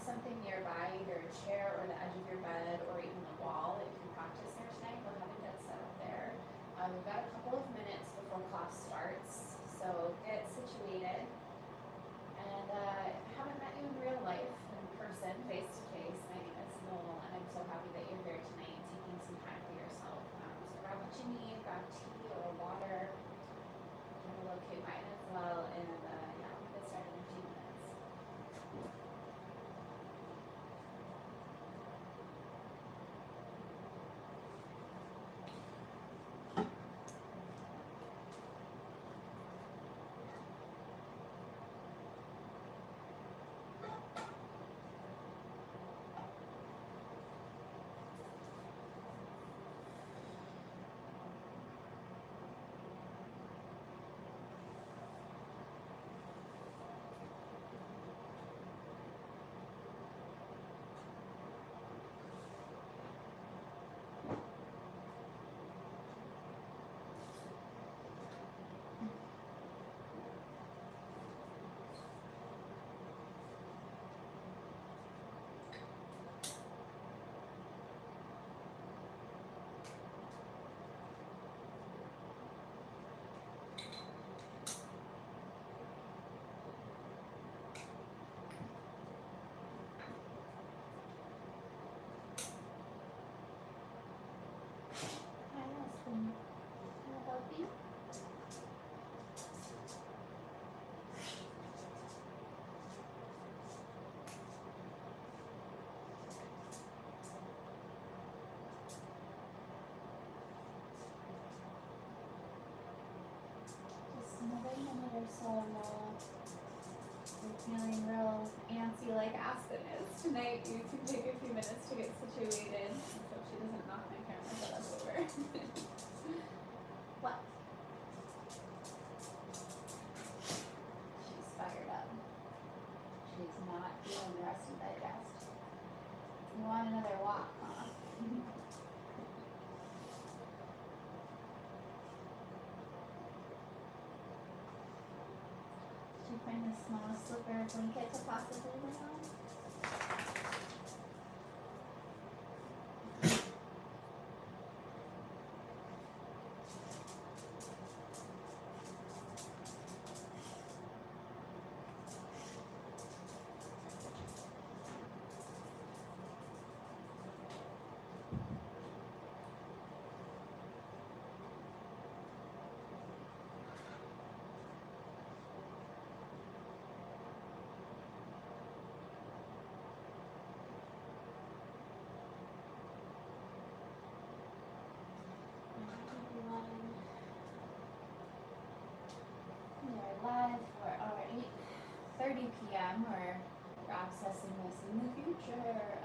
something nearby, either a chair or the edge of your bed or even the wall that you can practice near tonight. Go ahead and get set up there. We've got a couple of minutes before class starts, so get situated. And I haven't met you in real life, in person, face to face. My name is Noel, and I'm so happy that you're here tonight, taking some time for yourself. So grab what you need, grab tea or water. I'm gonna locate mine as well, and yeah, we'll get started in a few minutes. Hi, Austin. Can I help you? Just another minute or so, Noel. You're feeling real antsy like Aspen is tonight. You can take a few minutes to get situated. I hope she doesn't knock my camera setup over. What? She's fired up. She's not feeling the rest of digest. You want another walk, huh? Did you find the smallest slipper or blanket to possibly lay on? We are live for our 8:30 p.m. We're accessing this in the future,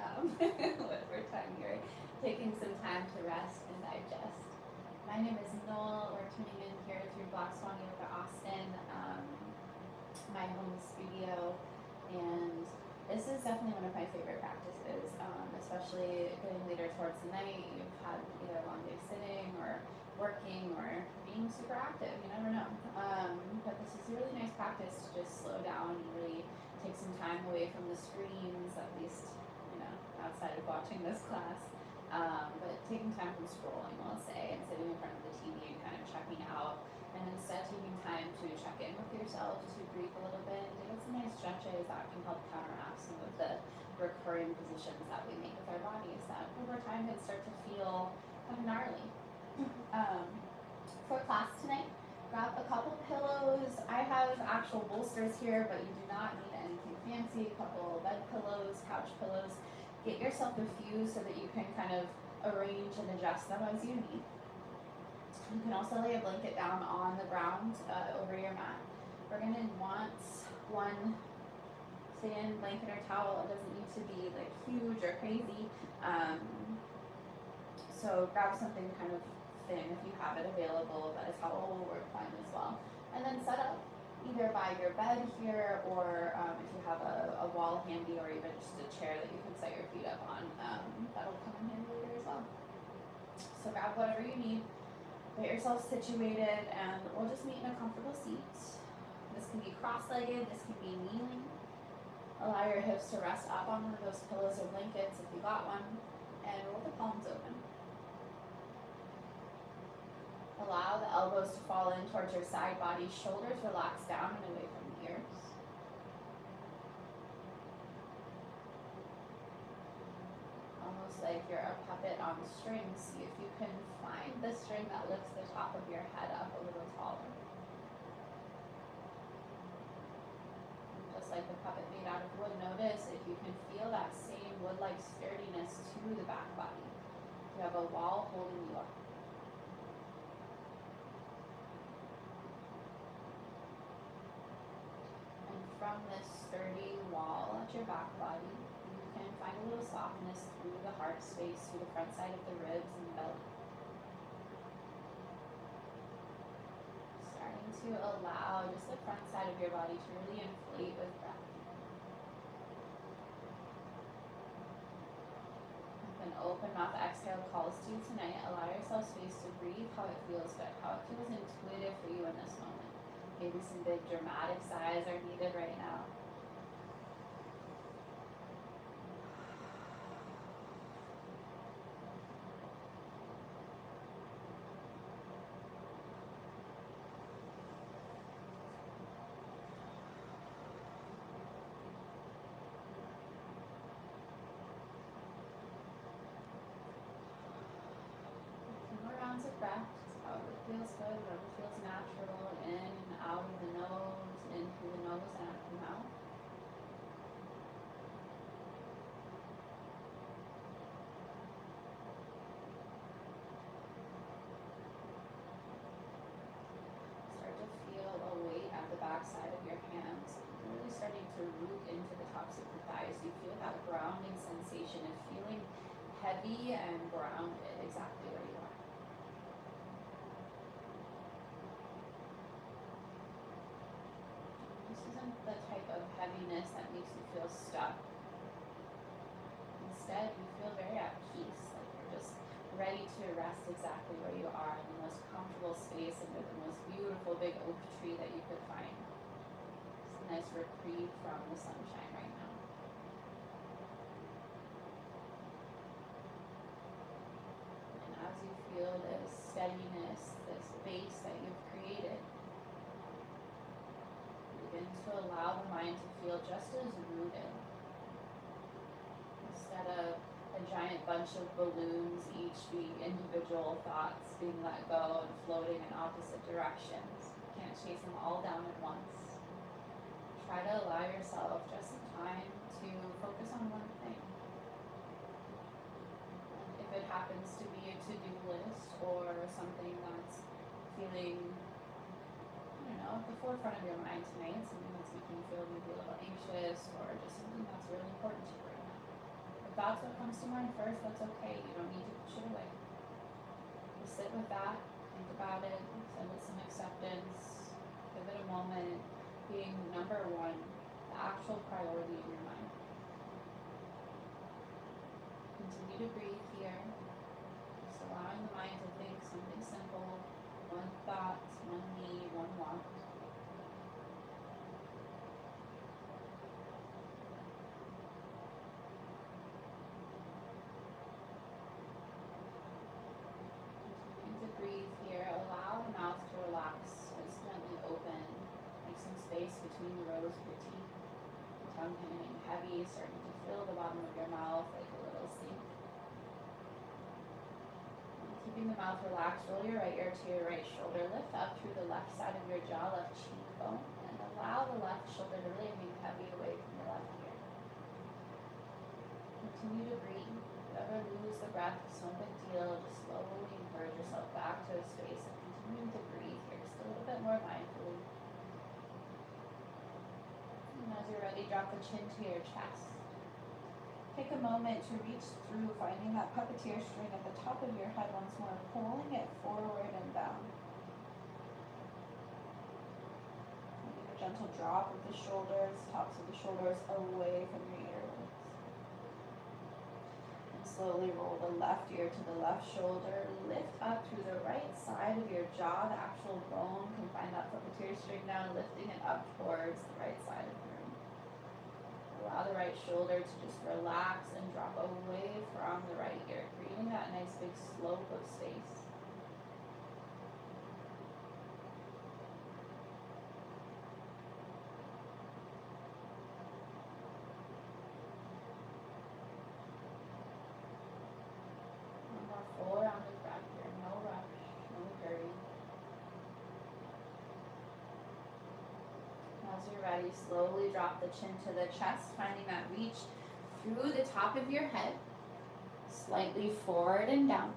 whatever time you're taking some time to rest and digest. My name is Noel. We're tuning in here through Black Swan Yoga Austin, my home studio, and this is definitely one of my favorite practices, especially getting later towards the night. You've had either a long day sitting or working or being super active, you never know. But this is a really nice practice to just slow down and really take some time away from the screens, at least, outside of watching this class. But taking time from scrolling, I'll say, and sitting in front of the TV and kind of checking out, and instead taking time to check in with yourself, to breathe a little bit, and get some nice stretches that can help counteract some of the recurring positions that we make with our bodies that over time can start to feel kind of gnarly. For class tonight, grab a couple pillows. I have actual bolsters here, but you do not need anything fancy. A couple bed pillows, couch pillows. Get yourself a few so that you can kind of arrange and adjust them as you need. You can also lay a blanket down on the ground over your mat. We're going to want one thin blanket or towel. It doesn't need to be like huge or crazy. So grab something kind of thin if you have it available, but a towel will work fine as well. And then set up either by your bed here, or if you have a wall handy, or even just a chair that you can set your feet up on, that'll come in handy later as well. So grab whatever you need, get yourself situated, and we'll just meet in a comfortable seat. This can be cross-legged, this can be kneeling. Allow your hips to rest up on one of those pillows or blankets if you got one, and roll the palms open. Allow the elbows to fall in towards your side body, shoulders relax down and away from the ears. Almost like you're a puppet on strings. See if you can find the string that lifts the top of your head up a little taller. Just like the puppet made out of wood, notice if you can feel that same wood-like sturdiness to the back body. You have a wall holding you up. And from this sturdy wall at your back body, you can find a little softness through the heart space, through the front side of the ribs and the belly. Starting to allow just the front side of your body to really inflate with breath. An open mouth exhale calls to you tonight. Allow yourself space to breathe how it feels good, how it feels intuitive for you in this moment. Maybe some big dramatic sighs are needed right now. Of breath, however it feels good, whatever feels natural, in and out of the nose, in through the nose and out of the mouth. Start to feel a weight at the back side of your hands, really starting to root into the tops of the thighs. You feel that grounding sensation of feeling heavy and grounded exactly where you are. The type of heaviness that makes you feel stuck. Instead, you feel very at peace, like you're just ready to rest exactly where you are in the most comfortable space under the most beautiful big oak tree that you could find. It's a nice reprieve from the sunshine right now. And as you feel this steadiness, this base that you've created, begin to allow the mind to feel just as rooted. Instead of a giant bunch of balloons, each being individual thoughts being let go and floating in opposite directions. You can't chase them all down at once. Try to allow yourself just some time to focus on one thing. And if it happens to be a to-do list or something that's feeling at the forefront of your mind tonight, something that's making you feel maybe a little anxious or just something that's really important to you right now. If that's what comes to mind first, that's okay. You don't need to push it away. Just sit with that, think about it, send it some acceptance, give it a moment, being number one, the actual priority in your mind. Continue to breathe here, just allowing the mind to think something simple, one thought, one need, one want. Continue to breathe here. Allow the mouth to relax, just gently open. Make some space between the rows of your teeth. The tongue hanging heavy, starting to fill the bottom of your mouth like a little sink. Keeping the mouth relaxed, roll your right ear to your right shoulder, lift up through the left side of your jaw, left cheekbone, and allow the left shoulder to really hang heavy away from your left ear. Continue to breathe. If you ever lose the breath, it's no big deal. Just slowly encourage yourself back to a space of continuing to breathe here, just a little bit more mindfully. And as you're ready, drop the chin to your chest. Take a moment to reach through, finding that puppeteer string at the top of your head once more, pulling it forward and down. Maybe a gentle drop of the shoulders, tops of the shoulders away from your earlobes. And slowly roll the left ear to the left shoulder, lift up through the right side of your jaw, the actual bone, can find that puppeteer string now, lifting it up towards the right side of the room. Allow the right shoulder to just relax and drop away from the right ear, creating that nice big slope of space. One more full round of breath here, no rush, no hurry. As you're ready, slowly drop the chin to the chest, finding that reach through the top of your head, slightly forward and down.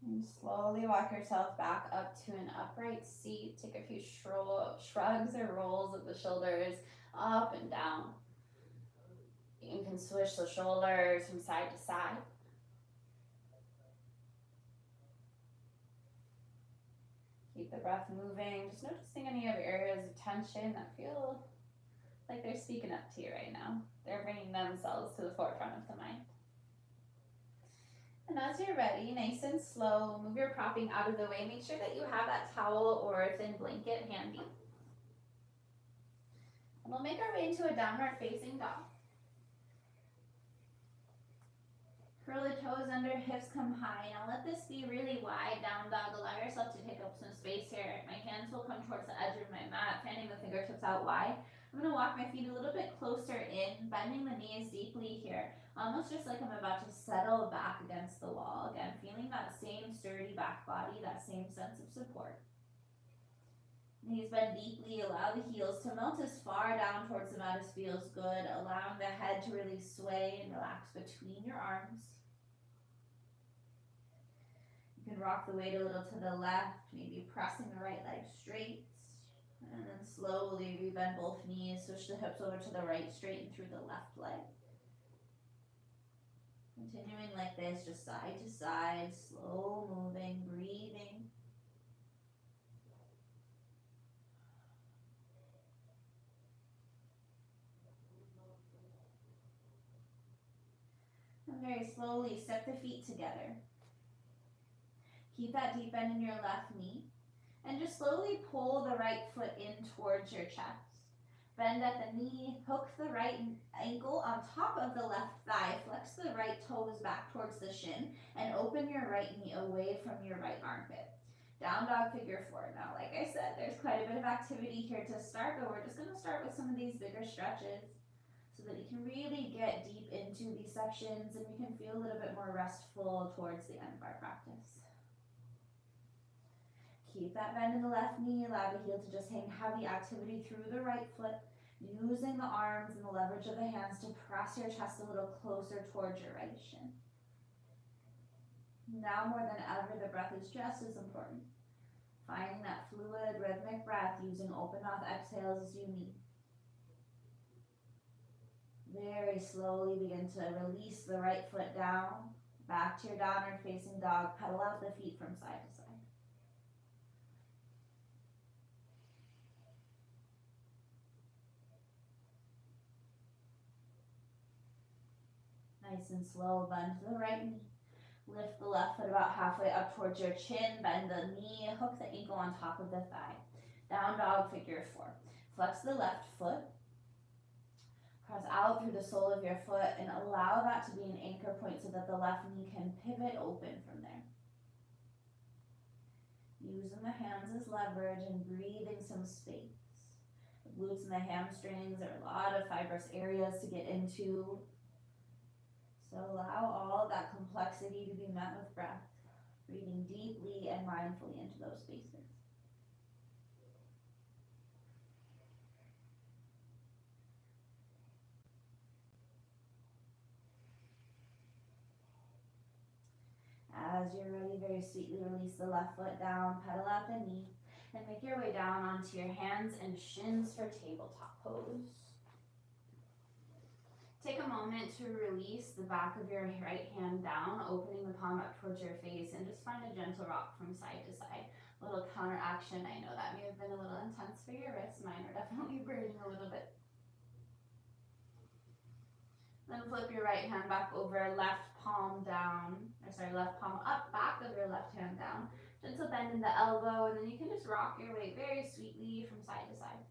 And slowly walk yourself back up to an upright seat. Take a few shrugs or rolls of the shoulders up and down. You can switch the shoulders from side to side. Keep the breath moving. Just noticing any of areas of tension that feel like they're speaking up to you right now. They're bringing themselves to the forefront of the mind. And as you're ready, nice and slow, move your propping out of the way. Make sure that you have that towel or a thin blanket handy. And we'll make our way into a downward facing dog. Curl the toes under, hips come high. Now let this be really wide, down dog. Allow yourself to take up some space here. My hands will come towards the edge of my mat, fanning the fingertips out wide. I'm going to walk my feet a little bit closer in, bending the knees deeply here. Almost just like I'm about to settle back against the wall. Again, feeling that same sturdy back body, that same sense of support. Knees bend deeply, allow the heels to melt as far down towards the mat as feels good, allowing the head to really sway and relax between your arms. You can rock the weight a little to the left, maybe pressing the right leg straight. And then slowly rebend both knees, switch the hips over to the right, straighten through the left leg. Continuing like this, just side to side, slow moving, breathing. And very slowly step the feet together. Keep that deep bend in your left knee. And just slowly pull the right foot in towards your chest. Bend at the knee, hook the right ankle on top of the left thigh, flex the right toes back towards the shin, and open your right knee away from your right armpit. Down dog figure 4. Now, like I said, there's quite a bit of activity here to start, but we're just going to start with some of these bigger stretches so that you can really get deep into these sections and you can feel a little bit more restful towards the end of our practice. Keep that bend in the left knee, allow the heel to just hang heavy, activity through the right foot, using the arms and the leverage of the hands to press your chest a little closer towards your right shin. Now more than ever, the breath is just as important. Finding that fluid, rhythmic breath, using open mouth exhales as you need. Very slowly begin to release the right foot down, back to your downward facing dog, pedal out the feet from side to side. Nice and slow, bend to the right knee. Lift the left foot about halfway up towards your chin, bend the knee, hook the ankle on top of the thigh. Down dog figure 4. Flex the left foot, cross out through the sole of your foot, and allow that to be an anchor point so that the left knee can pivot open from there. Using the hands as leverage and breathing some space. The glutes and the hamstrings are a lot of fibrous areas to get into. So allow all of that complexity to be met with breath, breathing deeply and mindfully into those spaces. As you're ready, very sweetly release the left foot down, pedal out the knee, and make your way down onto your hands and shins for tabletop pose. Take a moment to release the back of your right hand down, opening the palm up towards your face, and just find a gentle rock from side to side. A little counter action. I know that may have been a little intense for your wrists. Mine are definitely burning a little bit. Then flip your right hand back over, left palm down, or sorry, left palm up, back of your left hand down. Gentle bend in the elbow, and then you can just rock your weight very sweetly from side to side.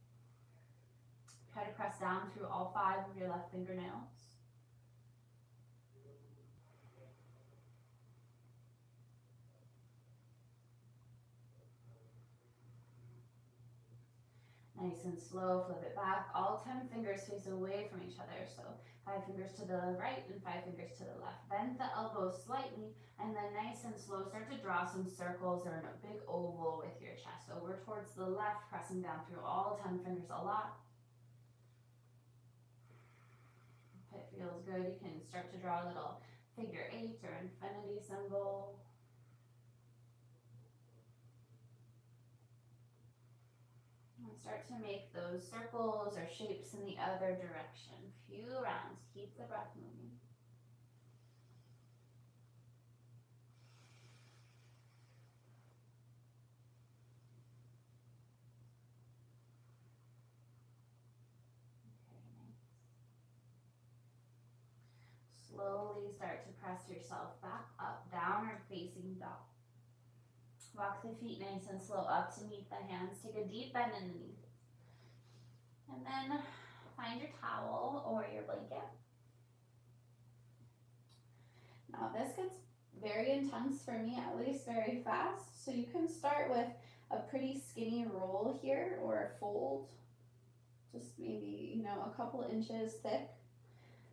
Try to press down through all 5 of your left fingernails. Nice and slow, flip it back. All 10 fingers face away from each other. So 5 fingers to the right and 5 fingers to the left. Bend the elbows slightly, and then nice and slow, start to draw some circles or a big oval with your chest. Over towards the left, pressing down through all 10 fingers a lot. If it feels good, you can start to draw a little figure 8 or infinity symbol. And start to make those circles or shapes in the other direction. Few rounds, keep the breath moving. Slowly start to press yourself back up, downward facing dog. Walk the feet nice and slow up to meet the hands. Take a deep bend in the knees. And then find your towel or your blanket. Now this gets very intense for me, at least very fast. So you can start with a pretty skinny roll here or a fold. Just maybe, a couple inches thick.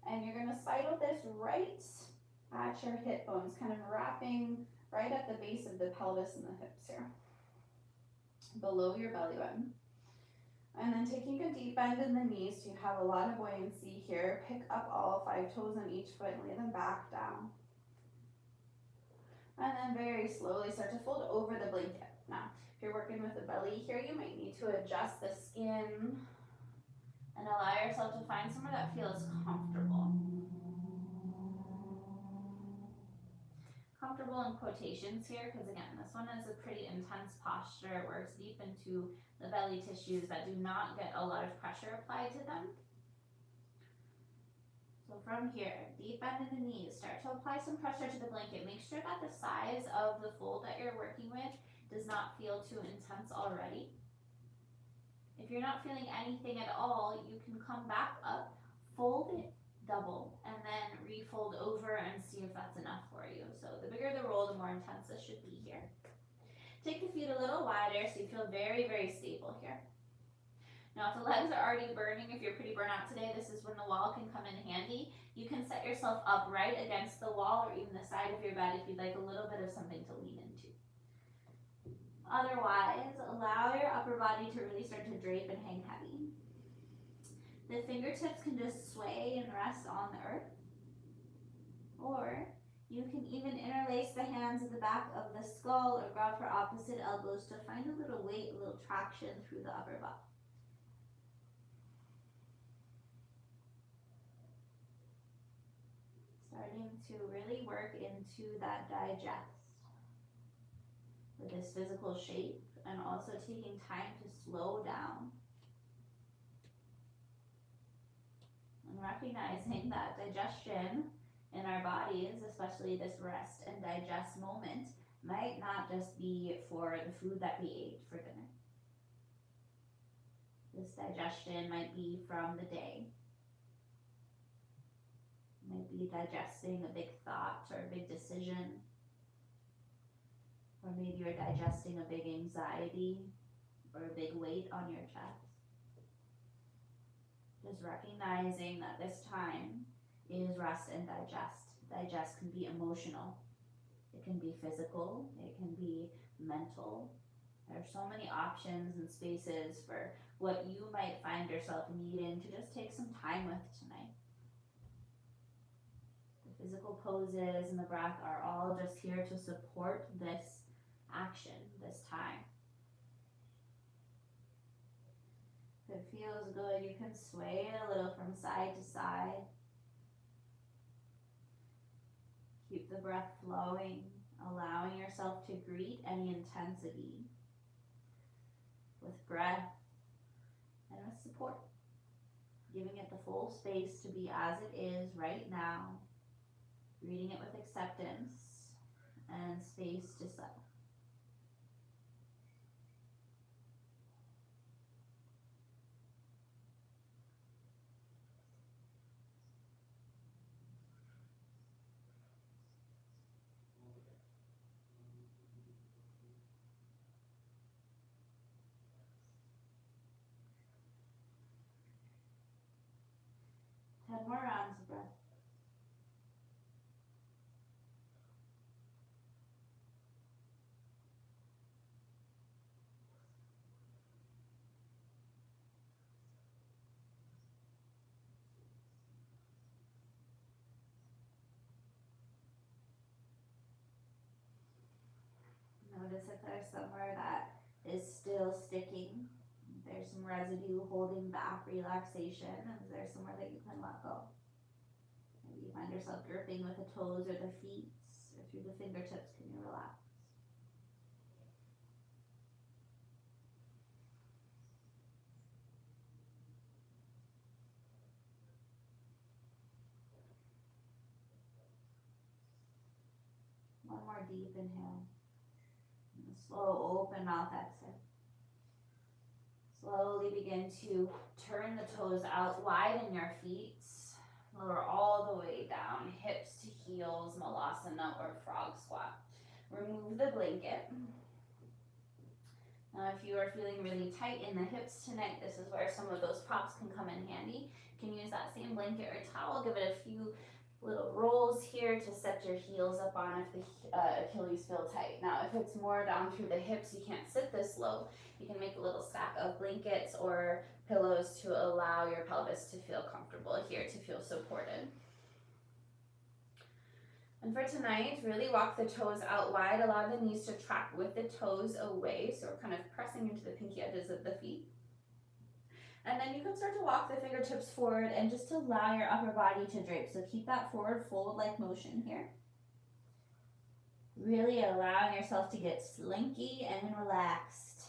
And you're gonna sidle this right at your hip bones, kind of wrapping right at the base of the pelvis and the hips here, below your belly button. And then taking a deep bend in the knees, so you have a lot of buoyancy here. Pick up all 5 toes on each foot and lay them back down. And then very slowly start to fold over the blanket. Now, if you're working with the belly here, you might need to adjust the skin and allow yourself to find somewhere that feels comfortable. Comfortable in quotations here, because again, this one is a pretty intense posture. It works deep into the belly tissues that do not get a lot of pressure applied to them. So from here, deep bend in the knees, start to apply some pressure to the blanket. Make sure that the size of the fold that you're working with does not feel too intense already. If you're not feeling anything at all, you can come back up, fold it, double, and then refold over and see if that's enough for you. So the bigger the roll, the more intense this should be here. Take the feet a little wider so you feel very, very stable here. Now, if the legs are already burning, if you're pretty burnt out today, this is when the wall can come in handy. You can set yourself up right against the wall or even the side of your bed if you'd like a little bit of something to lean into. Otherwise, allow your upper body to really start to drape and hang heavy. The fingertips can just sway and rest on the earth. Or you can even interlace the hands at the back of the skull or grab for opposite elbows to find a little weight, a little traction through the upper body. Starting to really work into that digest with this physical shape, and also taking time to slow down and recognizing that digestion in our bodies, especially this rest and digest moment, might not just be for the food that we ate for dinner. This digestion might be from the day. Might be digesting a big thought or a big decision. Or maybe you're digesting a big anxiety or a big weight on your chest. Just recognizing that this time is rest and digest. Digest can be emotional. It can be physical. It can be mental. There are so many options and spaces for what you might find yourself needing to just take some time with tonight. The physical poses and the breath are all just here to support this action, this time. If it feels good, you can sway it a little from side to side. Keep the breath flowing, allowing yourself to greet any intensity with breath and with support. giving it the full space to be as it is right now, reading it with acceptance and space to settle. Ten more rounds of breath. Notice if there's somewhere that is still sticking. If there's some residue holding back relaxation, and is there somewhere that you can let go? Maybe you find yourself gripping with the toes or the feet, or through the fingertips. Can you relax? One more deep inhale. And a slow open mouth exhale. Slowly begin to turn the toes out, widen your feet. Lower all the way down, hips to heels, malasana or frog squat. Remove the blanket. Now, if you are feeling really tight in the hips tonight, this is where some of those props can come in handy. You can use that same blanket or towel, give it a few little rolls here to set your heels up on if the Achilles feel tight. Now, if it's more down through the hips, you can't sit this low, you can make a little stack of blankets or pillows to allow your pelvis to feel comfortable here, to feel supported. And for tonight, really walk the toes out wide, allow the knees to track with the toes away, so we're kind of pressing into the pinky edges of the feet. And then you can start to walk the fingertips forward and just allow your upper body to drape. So keep that forward fold-like motion here. Really allowing yourself to get slinky and relaxed.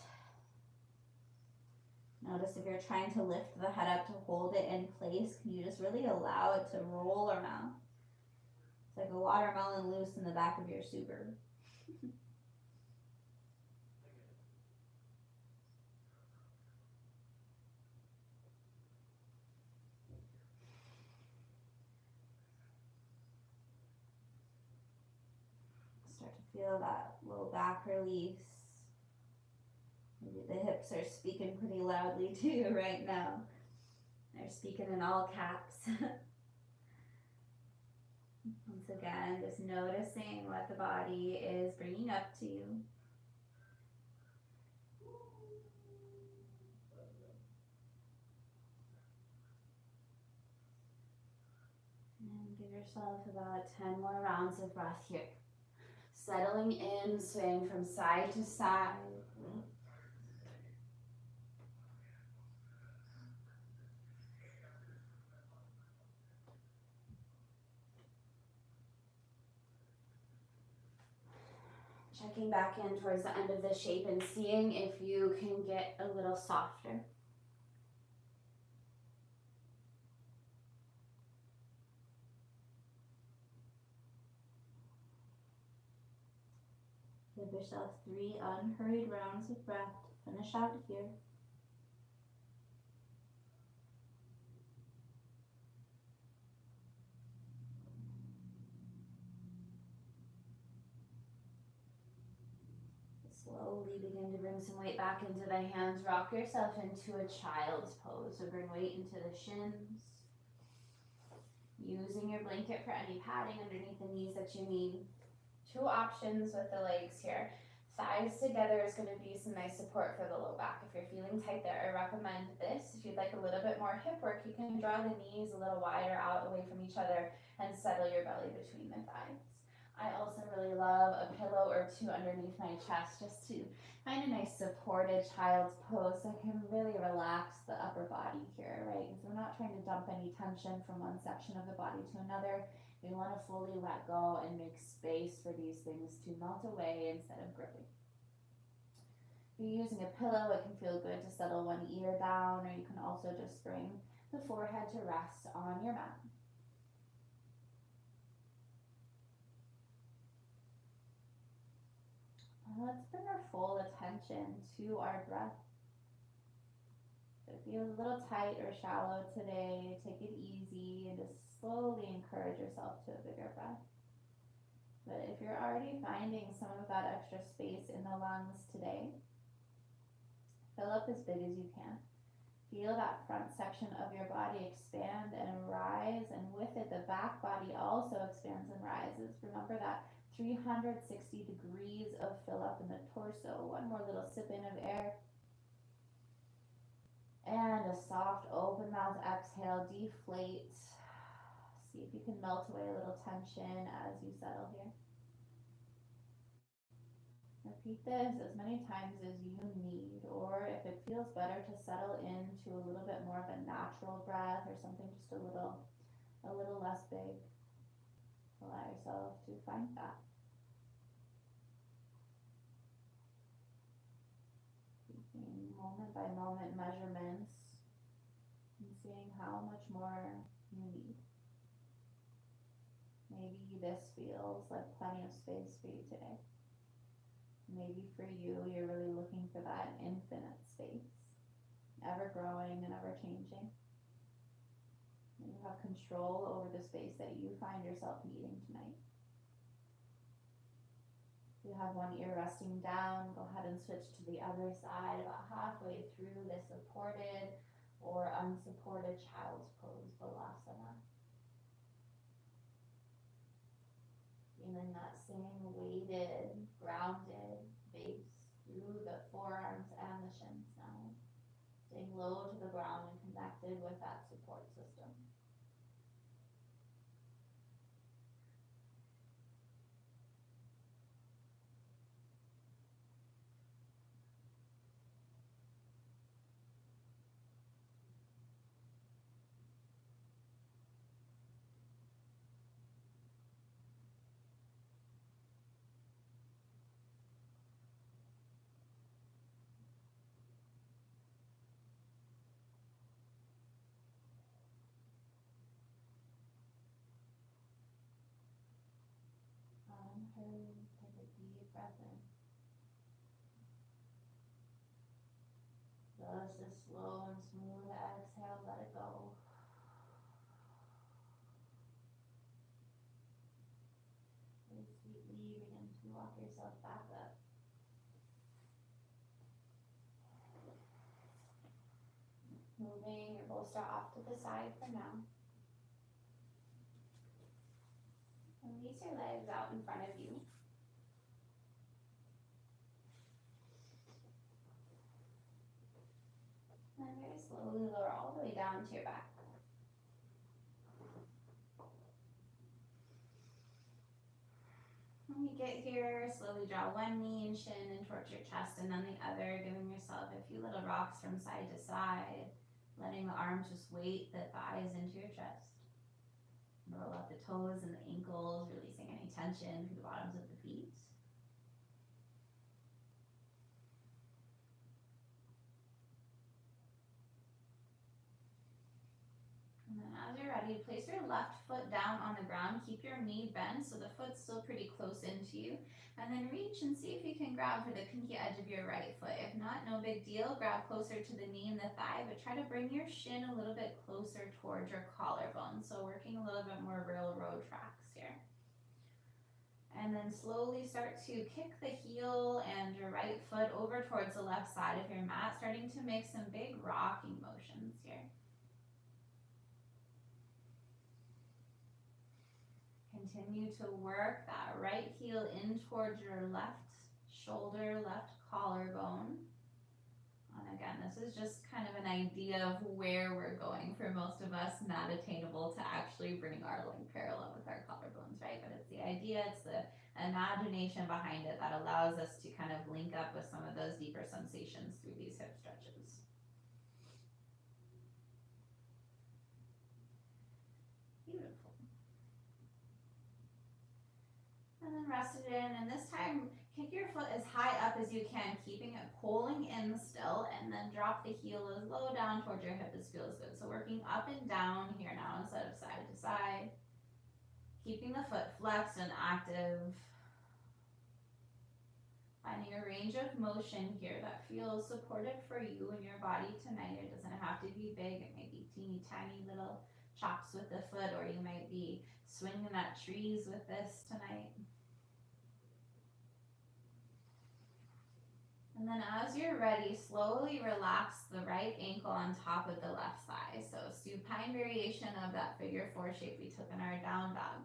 Notice if you're trying to lift the head up to hold it in place, can you just really allow it to roll around? It's like a watermelon loose in the back of your Subaru. Start to feel that low back release. Maybe the hips are speaking pretty loudly too right now. They're speaking in all caps. Once again, just noticing what the body is bringing up to you. And give yourself about 10 more rounds of breath here. Settling in, swaying from side to side. Checking back in towards the end of the shape and seeing if you can get a little softer. Give yourself 3 unhurried rounds of breath to finish out here. Slowly begin to bring some weight back into the hands. Rock yourself into a child's pose. So bring weight into the shins. Using your blanket for any padding underneath the knees that you need. 2 options with the legs here. Thighs together is going to be some nice support for the low back. If you're feeling tight there, I recommend this. If you'd like a little bit more hip work, you can draw the knees a little wider out away from each other and settle your belly between the thighs. I also really love a pillow or 2 underneath my chest just to find a nice supported child's pose so I can really relax the upper body here, right? Because we're not trying to dump any tension from one section of the body to another. We want to fully let go and make space for these things to melt away instead of gripping. If you're using a pillow, it can feel good to settle one ear down, or you can also just bring the forehead to rest on your mat. And let's bring our full attention to our breath. If it feels a little tight or shallow today, take it easy and just slowly encourage yourself to a bigger breath. But if you're already finding some of that extra space in the lungs today, fill up as big as you can. Feel that front section of your body expand and rise, and with it, the back body also expands and rises. Remember that 360 degrees of fill up in the torso. One more little sip in of air. And a soft open mouth exhale, deflate. See if you can melt away a little tension as you settle here. Repeat this as many times as you need, or if it feels better to settle into a little bit more of a natural breath or something just a little less big, allow yourself to find that. Taking moment by moment measurements and seeing how much more you need. Maybe this feels like plenty of space for you today. Maybe for you, you're really looking for that infinite space, ever growing and ever changing. You have control over the space that you find yourself needing tonight. If you have one ear resting down, go ahead and switch to the other side, about halfway through the supported or unsupported child's pose, Balasana. Feeling that same weighted, grounded base through the forearms and the shins now. Staying low to the ground and connected with that support system. Unhurried, take a deep breath in. Just a slow and smooth exhale, let it go. Very sweetly begin to walk yourself back up. Moving your bolster off to the side for now. Release your legs out in front of you. And very slowly lower all the way down to your back. When you get here, slowly draw one knee and shin in towards your chest and then the other, giving yourself a few little rocks from side to side, letting the arms just weight the thighs into your chest. Roll up the toes and the ankles, releasing any tension through the bottoms of the feet. And then as you're ready, place your left foot down on the ground. Keep your knee bent so the foot's still pretty close into you. And then reach and see if you can grab for the pinky edge of your right foot. If not, no big deal. Grab closer to the knee and the thigh, but try to bring your shin a little bit closer towards your collarbone. So working a little bit more railroad tracks here. And then slowly start to kick the heel and your right foot over towards the left side of your mat, starting to make some big rocking motions here. Continue to work that right heel in towards your left shoulder, left collarbone. And again, this is just kind of an idea of where we're going for most of us, not attainable to actually bring our leg parallel with our collarbones, right? But it's the idea, it's the imagination behind it that allows us to kind of link up with some of those deeper sensations through these hip stretches. Beautiful. And then rest it in, and this time Kick your foot as high up as you can, keeping it pulling in still, and then drop the heel as low down towards your hip as feels good. So working up and down here now instead of side to side. Keeping the foot flexed and active. Finding a range of motion here that feels supportive for you and your body tonight. It doesn't have to be big. It might be teeny tiny little chops with the foot, or you might be swinging at trees with this tonight. And then as you're ready, slowly relax the right ankle on top of the left thigh. So supine variation of that figure four shape we took in our down dog.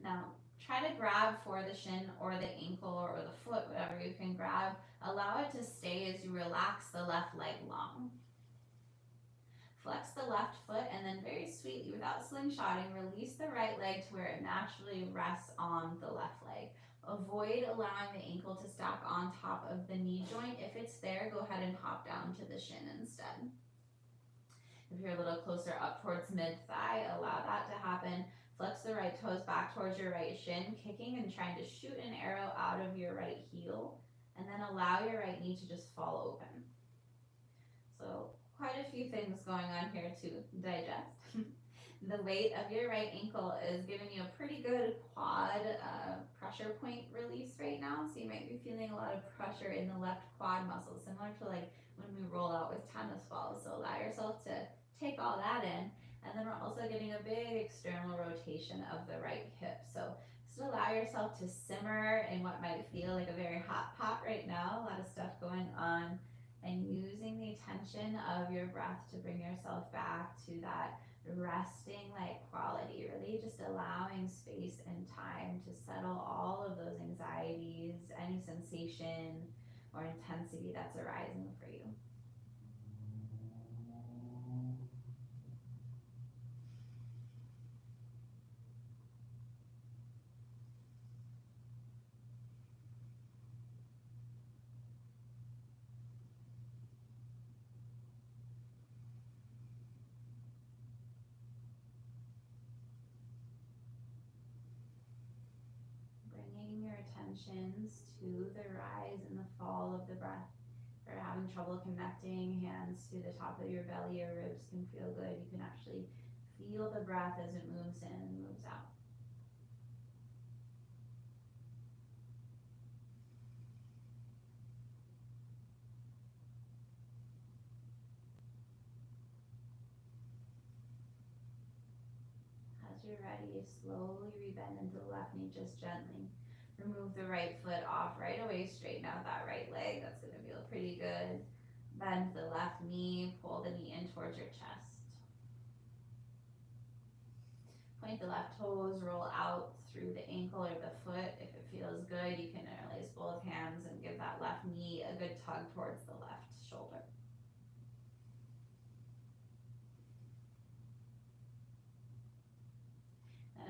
Now try to grab for the shin or the ankle or the foot, whatever you can grab. Allow it to stay as you relax the left leg long. Flex the left foot and then very sweetly, without slingshotting, release the right leg to where it naturally rests on the left leg. Avoid allowing the ankle to stack on top of the knee joint. If it's there, go ahead and hop down to the shin instead. If you're a little closer up towards mid-thigh, allow that to happen. Flex the right toes back towards your right shin, kicking and trying to shoot an arrow out of your right heel, and then allow your right knee to just fall open. So quite a few things going on here to digest. The weight of your right ankle is giving you a pretty good quad pressure point release right now. So you might be feeling a lot of pressure in the left quad muscle, similar to like when we roll out with tennis balls. So allow yourself to take all that in. And then we're also getting a big external rotation of the right hip. So just allow yourself to simmer in what might feel like a very hot pot right now. A lot of stuff going on. And using the tension of your breath to bring yourself back to that resting like quality, really just allowing space and time to settle all of those anxieties, any sensation or intensity that's arising for you. Bringing your attentions to the rise and the fall of the breath. If you're having trouble connecting hands to the top of your belly, your ribs can feel good. You can actually feel the breath as it moves in and moves out. As you're ready, slowly rebend into the left knee, just gently. Remove the right foot off right away, straighten out that right leg. That's going to feel pretty good. Bend the left knee, pull the knee in towards your chest. Point the left toes, roll out through the ankle or the foot. If it feels good, you can interlace both hands and give that left knee a good tug towards the left shoulder.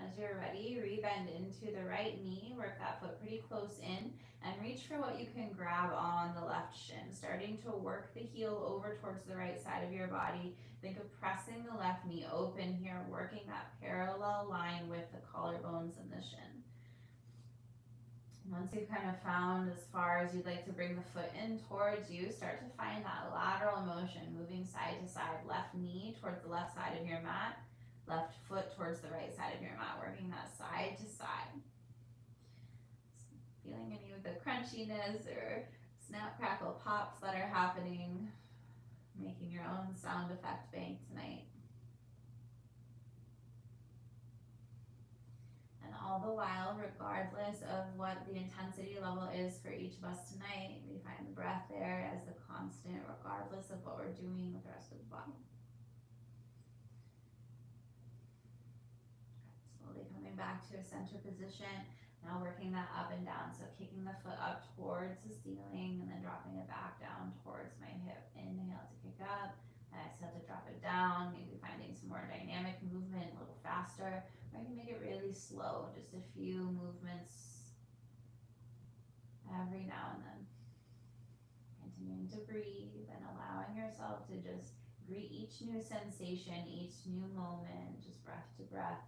As you're ready, rebend into the right knee, work that foot pretty close in, and reach for what you can grab on the left shin. Starting to work the heel over towards the right side of your body. Think of pressing the left knee open here, working that parallel line with the collarbones and the shin. Once you've kind of found as far as you'd like to bring the foot in towards you, start to find that lateral motion, moving side to side, left knee towards the left side of your mat, left foot towards the right side of your mat, working that side to side. Feeling any of the crunchiness or snap, crackle, pops that are happening, making your own sound effect bank tonight. And all the while, regardless of what the intensity level is for each of us tonight, we find the breath there as the constant, regardless of what we're doing with the rest of the body. Slowly coming back to a center position. Now working that up and down. So kicking the foot up towards the ceiling and then dropping it back down towards my hip. Inhale to kick up. And exhale to drop it down. Maybe finding some more dynamic movement, a little faster. Or you can make it really slow. Just a few movements every now and then. Continuing to breathe and allowing yourself to just greet each new sensation, each new moment, just breath to breath.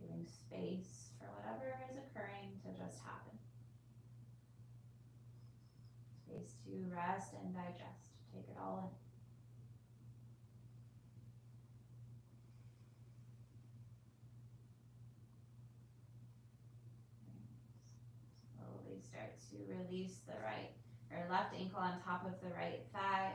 Giving space for whatever is occurring to just happen. Space to rest and digest. Take it all in. Slowly start to release the right or left ankle on top of the right thigh.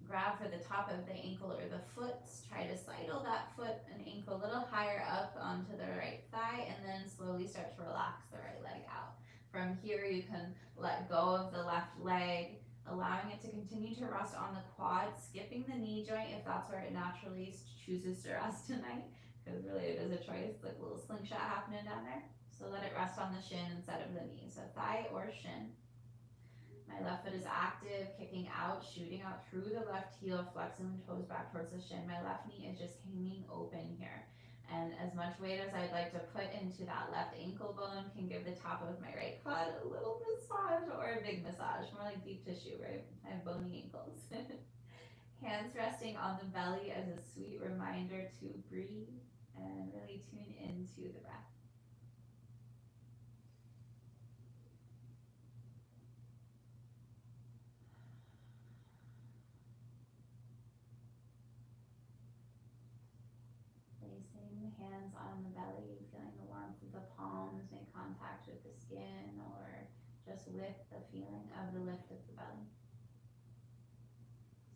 Grab for the top of the ankle or the foot. Try to sidle that foot and ankle a little higher up onto the right thigh, and then slowly start to relax the right leg out. From here, you can let go of the left leg, allowing it to continue to rest on the quad, skipping the knee joint if that's where it naturally chooses to rest tonight, because really it is a choice, like a little slingshot happening down there. So let it rest on the shin instead of the knee. So thigh or shin. My left foot is active, kicking out, shooting out through the left heel, flexing the toes back towards the shin. My left knee is just hanging open here. And as much weight as I'd like to put into that left ankle bone can give the top of my right quad a little massage or a big massage, more like deep tissue, right? I have bony ankles. Hands resting on the belly as a sweet reminder to breathe and really tune into the breath. Placing the hands on the belly, feeling the warmth of the palms make contact with the skin or just with the feeling of the lift of the belly.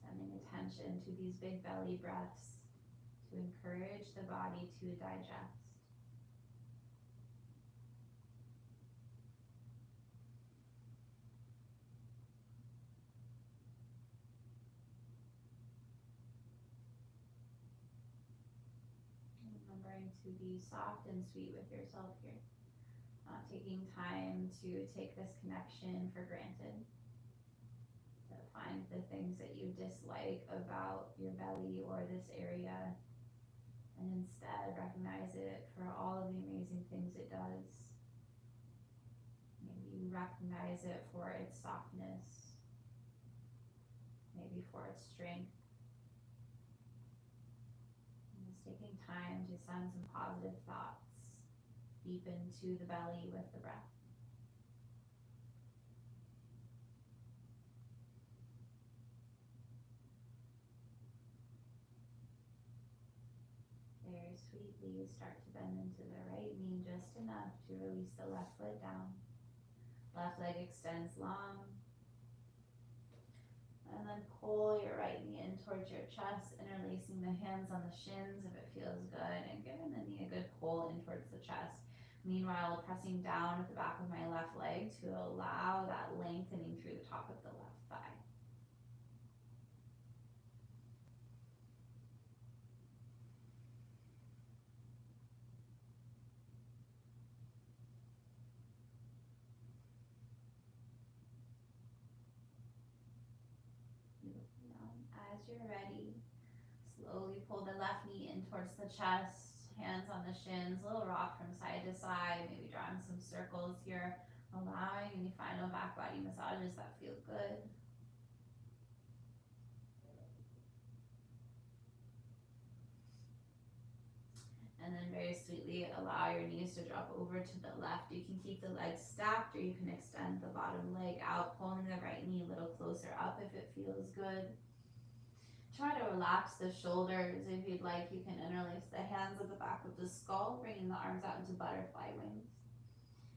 Sending attention to these big belly breaths to encourage the body to digest. Remembering to be soft and sweet with yourself here. Not taking time to take this connection for granted. To find the things that you dislike about your belly or this area, and instead recognize it for all of the amazing things it does. Maybe you recognize it for its softness, maybe for its strength. And just taking time to send some positive thoughts deep into the belly with the breath. Very sweetly start to bend into the right knee just enough to release the left foot down. Left leg extends long. And then pull your right knee in towards your chest, interlacing the hands on the shins if it feels good, and giving the knee a good pull in towards the chest. Meanwhile, pressing down with the back of my left leg to allow that lengthening through the top of the left thigh. As you're ready, slowly pull the left knee in towards the chest, hands on the shins, little rock from side to side, maybe drawing some circles here, allowing any final back body massages that feel good. And then very sweetly allow your knees to drop over to the left. You can keep the legs stacked or you can extend the bottom leg out, pulling the right knee a little closer up if it feels good. Try to relax the shoulders. If you'd like, you can interlace the hands at the back of the skull, bringing the arms out into butterfly wings.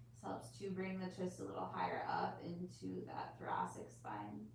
This helps to bring the twist a little higher up into that thoracic spine.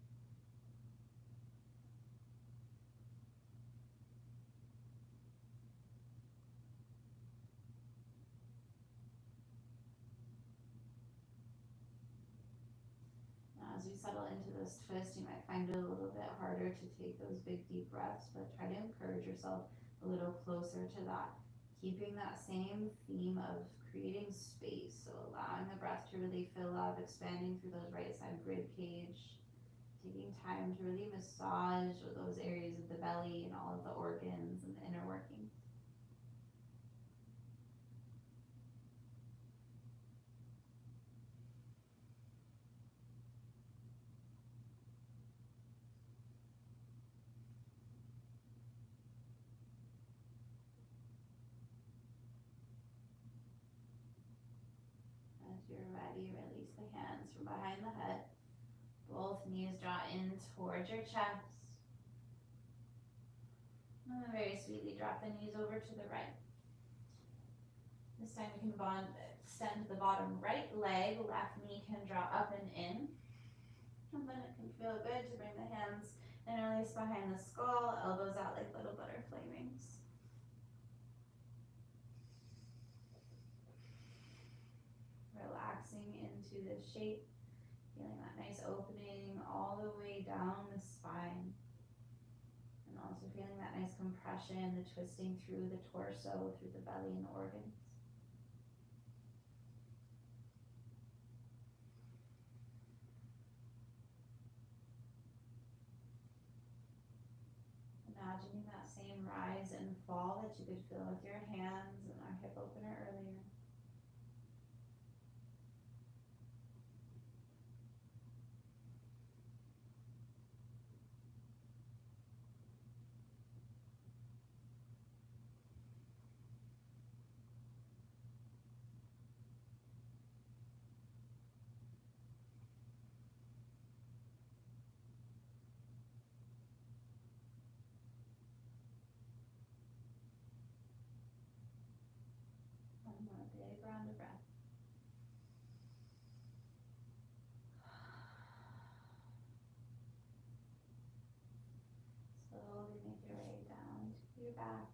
As you settle into this twist, you might find it a little bit harder to take those big deep breaths, but try to encourage yourself a little closer to that. Keeping that same theme of creating space, so allowing the breath to really fill up, expanding through those right side rib cage, taking time to really massage those areas of the belly and all of the organs and the inner workings. As you're ready, release the hands from behind the head. Both knees draw in towards your chest. And then very sweetly drop the knees over to the right. This time you can extend the bottom right leg, left knee can draw up and in. And then it can feel good to bring the hands and release behind the skull, elbows out like little butterfly wings. Relaxing into the shape, feeling that nice opening all the way down the spine. And also feeling that nice compression, the twisting through the torso, through the belly and the organs. Imagining that same rise and fall that you could feel with your hands and our hip opener earlier. One more big round of breath. Slowly make your way down to your back.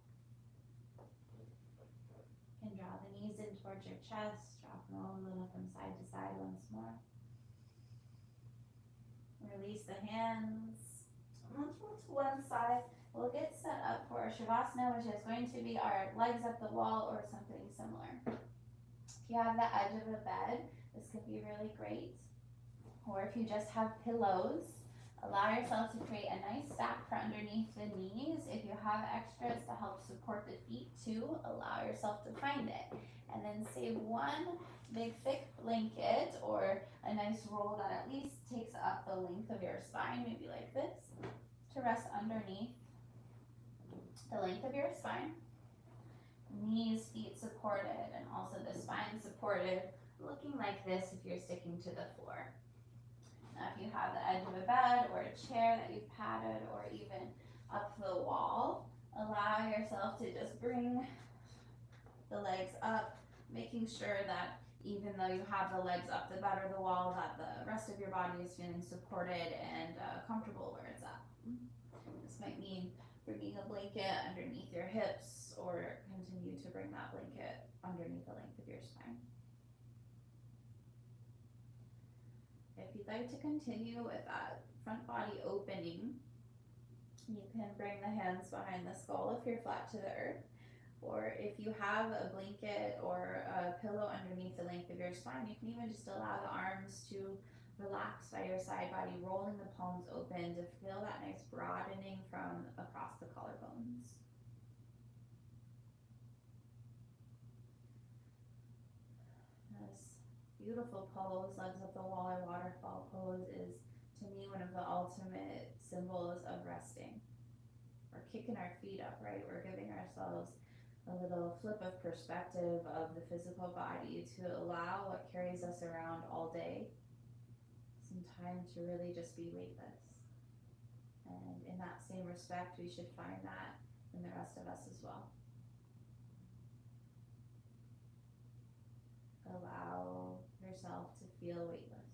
You can draw the knees in towards your chest, drop them a little from side to side once more. Release the hands. Let's roll to one side. We'll get set up for Shavasana, which is going to be our legs up the wall or something similar. If you have the edge of a bed, this could be really great. Or if you just have pillows, allow yourself to create a nice stack for underneath the knees. If you have extras to help support the feet too, allow yourself to find it. And then save one big thick blanket or a nice roll that at least takes up the length of your spine, maybe like this, to rest underneath the length of your spine. Knees, feet supported, and also the spine supported, looking like this if you're sticking to the floor. Now if you have the edge of a bed or a chair that you've padded or even up the wall, allow yourself to just bring the legs up, making sure that even though you have the legs up the bed or the wall, that the rest of your body is feeling supported and comfortable where it's at. This might mean bringing a blanket underneath your hips or continue to bring that blanket underneath the length of your spine. If you'd like to continue with that front body opening, you can bring the hands behind the skull if you're flat to the earth. Or if you have a blanket or a pillow underneath the length of your spine, you can even just allow the arms to relax by your side body, rolling the palms open to feel that nice broadening from across the collarbones. This beautiful pose, legs up the wall or waterfall pose, is to me one of the ultimate symbols of resting. We're kicking our feet up, right? We're giving ourselves a little flip of perspective of the physical body to allow what carries us around all day some time to really just be weightless. And in that same respect, we should find that in the rest of us as well. Allow yourself to feel weightless.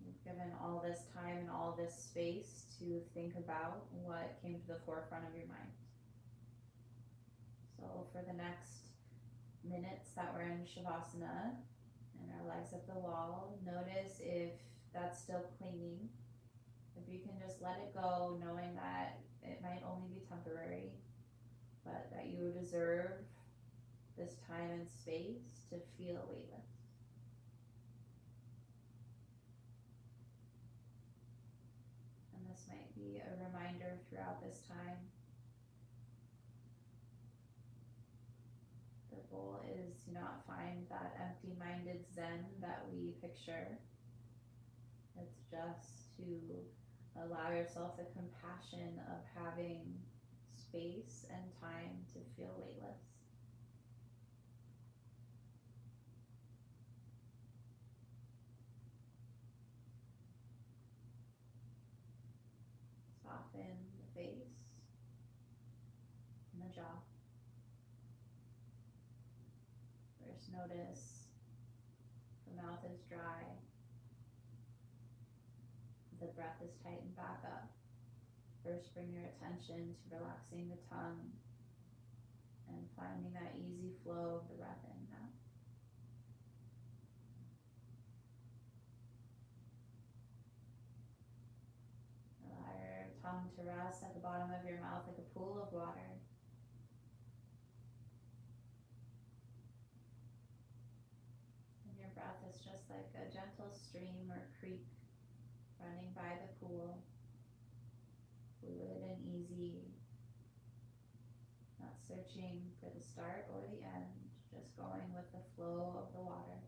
You've given all this time and all this space to think about what came to the forefront of your mind. So for the next minutes that we're in Shavasana and our legs up the wall, notice if that's still clinging. If you can just let it go, knowing that it might only be temporary, but that you deserve this time and space to feel weightless. And this might be a reminder throughout this time. The goal is to not find that empty-minded Zen that we picture. It's just to allow yourself the compassion of having space and time to feel weightless. in the face and the jaw. First notice the mouth is dry, the breath is tightened back up. First, bring your attention to relaxing the tongue and finding that easy flow of the breath in and out. Allow your tongue to rest at the bottom of your mouth like a pool of water. And your breath is just like a gentle stream or creek running by the pool, fluid and easy, not searching for the start or the end, just going with the flow of the water.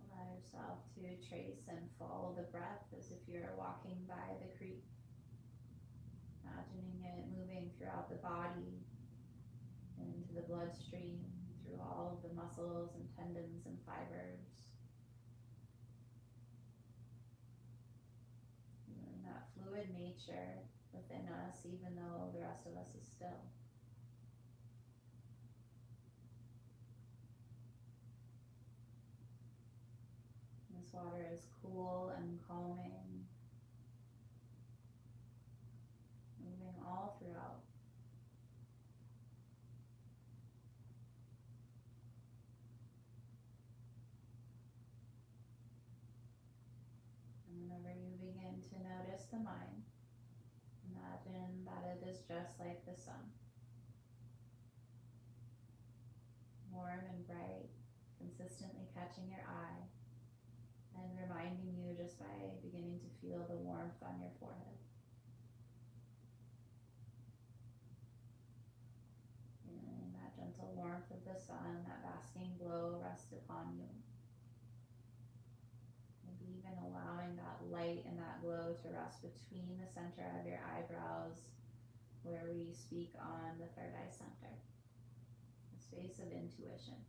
Allow yourself to trace and follow the breath as if you're walking by the creek. Imagining it moving throughout the body, into the bloodstream, through all of the muscles and tendons and fibers. Feeling that fluid nature within us, even though the rest of us is still. This water is cool and calming, moving all throughout. And whenever you begin to notice the mind, imagine that it is just like the sun. Warm and bright, consistently catching your eye, and reminding you just by beginning to feel the warmth on your forehead. Feeling that gentle warmth of the sun, that basking glow rest upon you. Maybe even allowing that light and that glow to rest between the center of your eyebrows, where we speak on the third eye center, the space of intuition.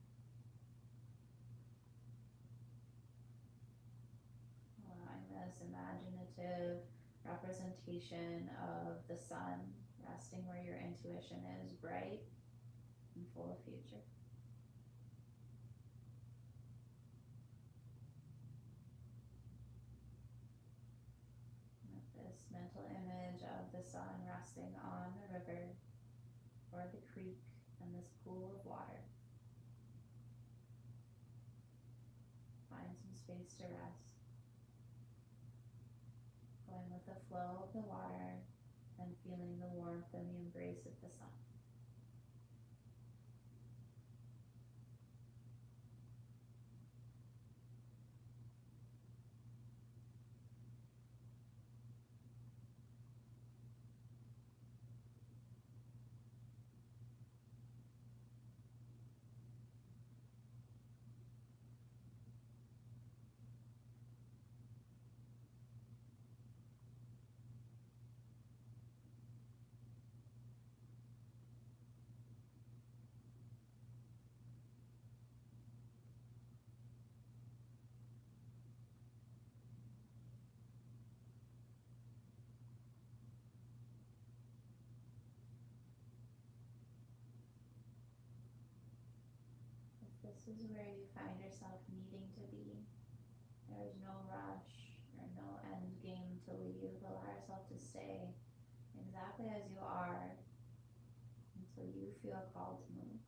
Allowing this imaginative representation of the sun resting where your intuition is, bright and full of future. With this mental image of the sun resting on the river or the creek and this pool of water, find some space to rest. Going with the flow of the water and feeling the warmth and the embrace of the sun. This is where you find yourself needing to be. There is no rush or no end game to leave. Allow yourself to stay exactly as you are until you feel called to move.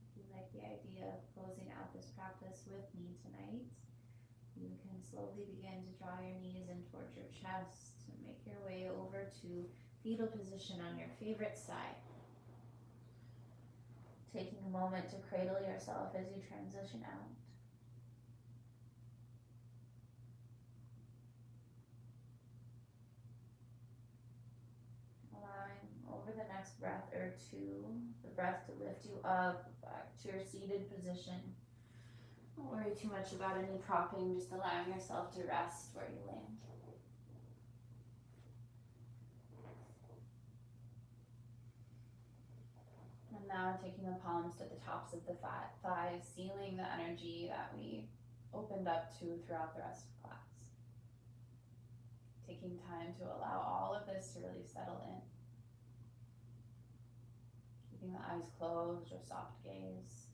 If you like the idea of closing out this practice with me tonight, you can slowly begin to draw your knees in towards your chest and make your way over to fetal position on your favorite side. Taking a moment to cradle yourself as you transition out. Allowing over the next breath or two, the breath to lift you up back to your seated position, Don't worry too much about any propping, just allowing yourself to rest where you land. And now taking the palms to the tops of the thighs, sealing the energy that we opened up to throughout the rest of class. Taking time to allow all of this to really settle in. Keeping the eyes closed or soft gaze.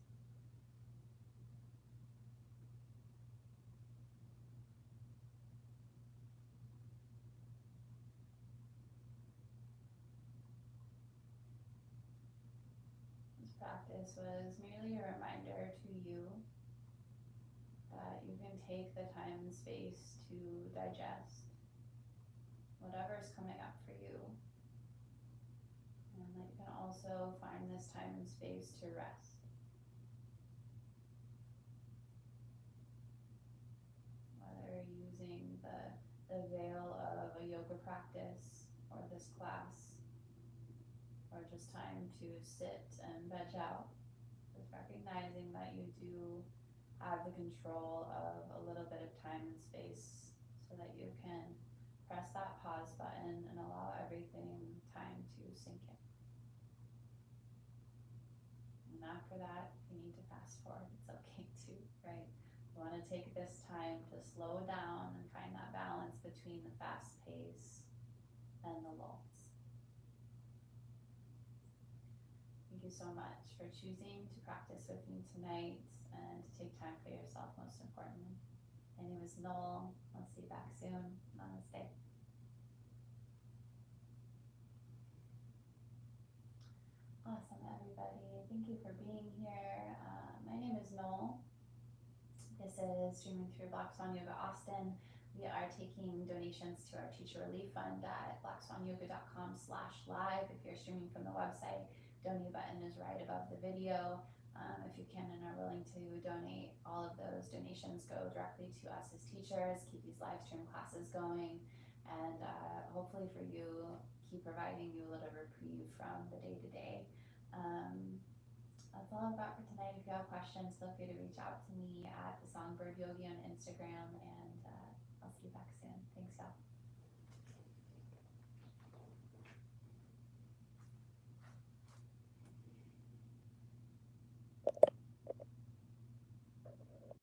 This practice was merely a reminder to you that you can take the time and space to digest whatever's coming up for you. And that you can also find this time and space to rest. Whether using the veil of a yoga practice or this class, or just time to sit and veg out, just recognizing that you do have the control of a little bit of time and space so that you can press that pause button and allow everything time to sink in. And after that, if you need to fast forward, it's okay too, right? You want to take this time to slow down and find that balance between the fast pace and the lulls. Thank you so much for choosing to practice with me tonight and to take time for yourself, most importantly. My name is Noel. I'll see you back soon. Namaste. Awesome, everybody. Thank you for being here. My name is Noel. This is streaming through Black Swan Yoga Austin. We are taking donations to our Teacher Relief Fund at blackswanyoga.com/live. If you're streaming from the website, donate button is right above the video. If you can and are willing to donate, all of those donations go directly to us as teachers, keep these live stream classes going, and hopefully for you, keep providing you a little reprieve from the day-to-day. That's all I've got for tonight. If you have questions, feel free to reach out to me at the Songbird Yogi on Instagram, and